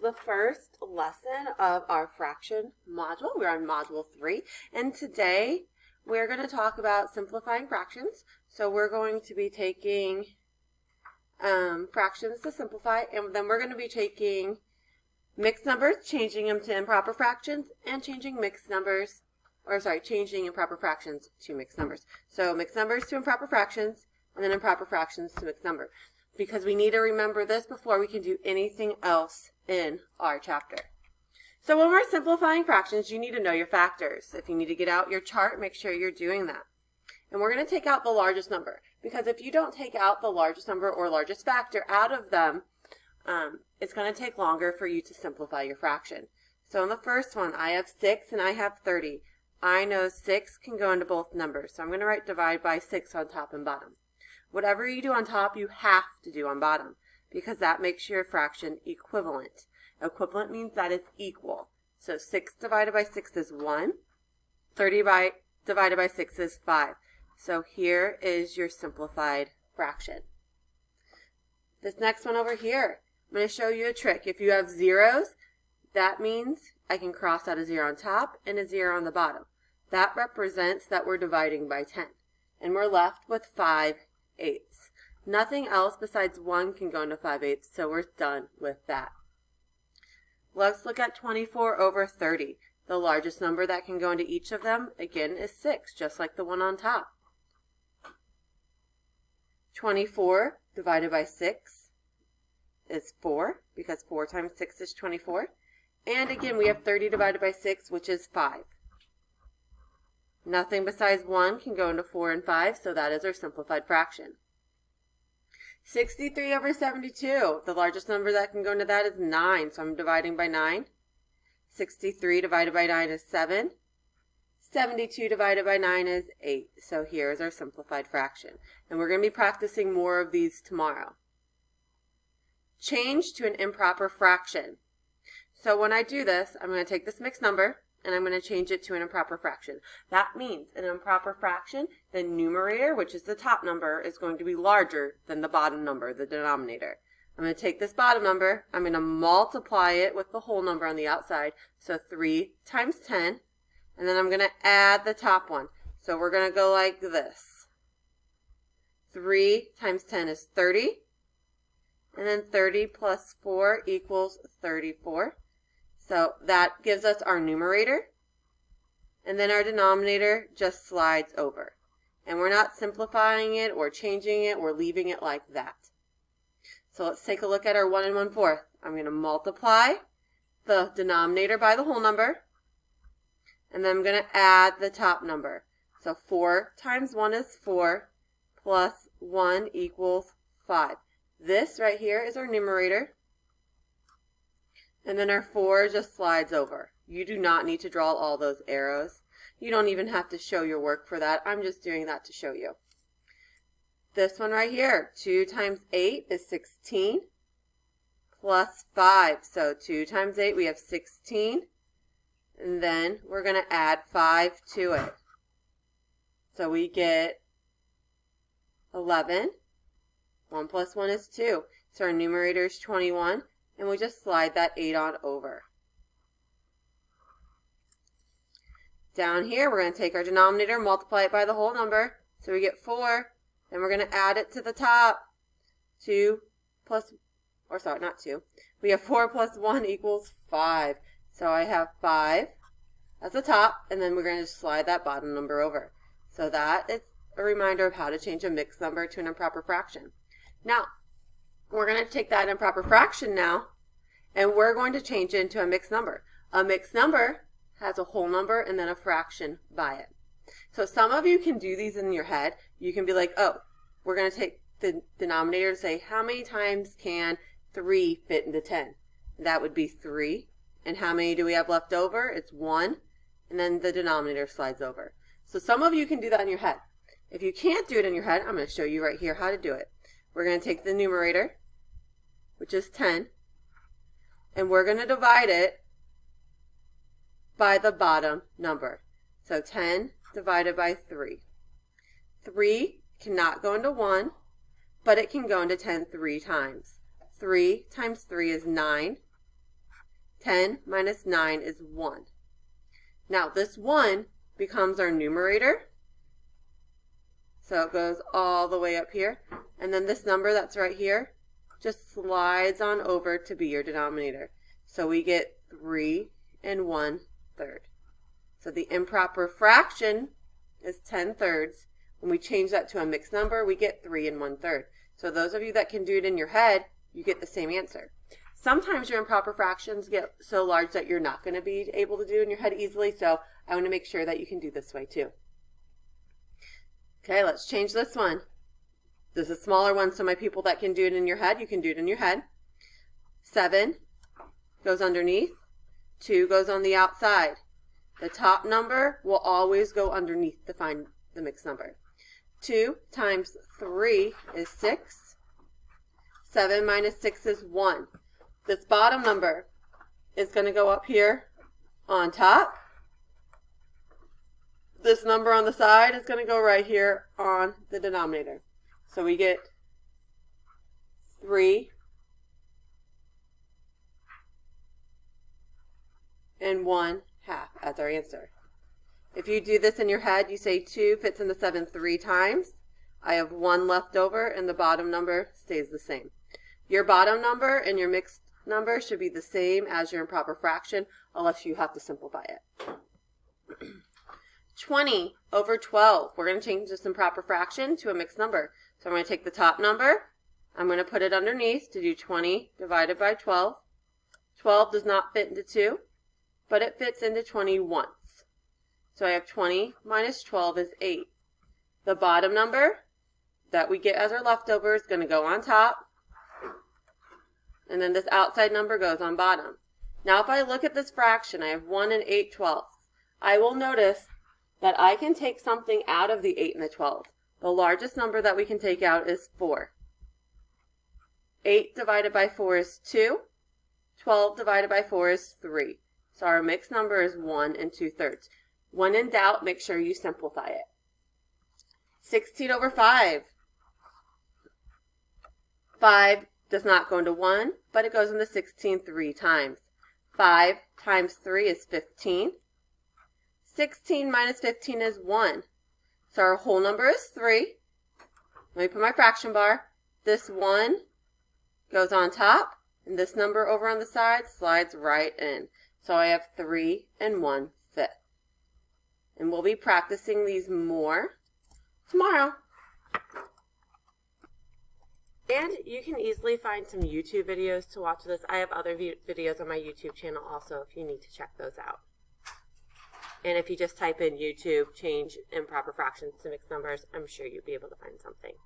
the first lesson of our fraction module. We're on module 3, and today we're going to talk about simplifying fractions. So we're going to be taking fractions to simplify, and then we're going to be taking mixed numbers, changing them to improper fractions, and changing improper fractions to mixed numbers. So mixed numbers to improper fractions, and then improper fractions to mixed numbers. Because we need to remember this before we can do anything else in our chapter. So when we're simplifying fractions, you need to know your factors. If you need to get out your chart, make sure you're doing that. And we're going to take out the largest number, because if you don't take out the largest number or largest factor out of them, it's going to take longer for you to simplify your fraction. So in the first one, I have 6 and I have 30. I know 6 can go into both numbers, so I'm going to write divide by 6 on top and bottom. Whatever you do on top, you have to do on bottom, because that makes your fraction equivalent. Equivalent means that it's equal. So 6 divided by 6 is 1. 30 divided by 6 is 5. So here is your simplified fraction. This next one over here, I'm going to show you a trick. If you have zeros, that means I can cross out a 0 on top and a 0 on the bottom. That represents that we're dividing by 10. And we're left with 5/8. Nothing else besides 1 can go into 5/8, so we're done with that. Let's look at 24 over 30. The largest number that can go into each of them, again, is 6, just like the one on top. 24 divided by 6 is 4, because 4 times 6 is 24. And again, we have 30 divided by 6, which is 5. Nothing besides 1 can go into 4 and 5, so that is our simplified fraction. 63 over 72. The largest number that can go into that is 9, so I'm dividing by 9. 63 divided by 9 is 7. 72 divided by 9 is 8. So here is our simplified fraction. And we're going to be practicing more of these tomorrow. Change to an improper fraction. So when I do this, I'm going to take this mixed number and I'm going to change it to an improper fraction. That means an improper fraction, the numerator, which is the top number, is going to be larger than the bottom number, the denominator. I'm going to take this bottom number, I'm going to multiply it with the whole number on the outside, so 3 times 10, and then I'm going to add the top one. So we're going to go like this. 3 times 10 is 30, and then 30 plus 4 equals 34. So that gives us our numerator, and then our denominator just slides over. And we're not simplifying it or changing it or leaving it like that. So let's take a look at our 1 1/4. I'm going to multiply the denominator by the whole number, and then I'm going to add the top number. So 4 times 1 is 4, plus 1 equals 5. This right here is our numerator. And then our 4 just slides over. You do not need to draw all those arrows. You don't even have to show your work for that. I'm just doing that to show you. This one right here, 2 times 8 is 16, plus 5. So 2 times 8, we have 16. And then we're going to add 5 to it. So we get 11. 1 plus 1 is 2. So our numerator is 21. And we just slide that 8 on over. Down here, we're going to take our denominator, multiply it by the whole number. So we get 4. Then we're going to add it to the top. 2 plus, or sorry, not 2. We have 4 plus 1 equals 5. So I have 5 as the top, and then we're going to slide that bottom number over. So that is a reminder of how to change a mixed number to an improper fraction. Now, we're going to take that improper fraction now, and we're going to change it into a mixed number. A mixed number has a whole number and then a fraction by it. So some of you can do these in your head. You can be like, oh, we're going to take the denominator and say, how many times can 3 fit into 10? That would be 3. And how many do we have left over? It's 1. And then the denominator slides over. So some of you can do that in your head. If you can't do it in your head, I'm going to show you right here how to do it. We're going to take the numerator, which is 10, and we're going to divide it by the bottom number. So 10 divided by 3. 3 cannot go into 1, but it can go into 10 3 times. 3 times 3 is 9. 10 minus 9 is 1. Now this 1 becomes our numerator. So it goes all the way up here. And then this number that's right here just slides on over to be your denominator. So we get 3 1/3. So the improper fraction is 10/3. When we change that to a mixed number, we get 3 1/3. So those of you that can do it in your head, you get the same answer. Sometimes your improper fractions get so large that you're not going to be able to do it in your head easily, so I want to make sure that you can do this way too. Okay, let's change this one. This is a smaller one, so my people that can do it in your head, you can do it in your head. 7 goes underneath, 2 goes on the outside. The top number will always go underneath to find the mixed number. 2 times 3 is 6. 7 minus 6 is 1. This bottom number is going to go up here on top. This number on the side is going to go right here on the denominator. So we get 3 1/2 as our answer. If you do this in your head, you say 2 fits into 7 3 times. I have 1 left over, and the bottom number stays the same. Your bottom number and your mixed number should be the same as your improper fraction, unless you have to simplify it. 20 over 12. We're going to change this improper fraction to a mixed number. So I'm going to take the top number. I'm going to put it underneath to do 20 divided by 12. 12 does not fit into 2, but it fits into 20 once. So I have 20 minus 12 is 8. The bottom number that we get as our leftover is going to go on top. And then this outside number goes on bottom. Now if I look at this fraction, I have 1 8/12. I will notice that I can take something out of the 8 and the 12. The largest number that we can take out is 4. 8 divided by 4 is 2. 12 divided by 4 is 3. So our mixed number is 1 2/3. When in doubt, make sure you simplify it. 16 over 5. 5 does not go into 1, but it goes into 16 3 times. 5 times 3 is 15. 16 minus 15 is 1. So our whole number is 3. Let me put my fraction bar. This 1 goes on top, and this number over on the side slides right in. So I have 3 1/5. And we'll be practicing these more tomorrow. And you can easily find some YouTube videos to watch this. I have other videos on my YouTube channel also if you need to check those out. And if you just type in YouTube, change improper fractions to mixed numbers, I'm sure you'll be able to find something.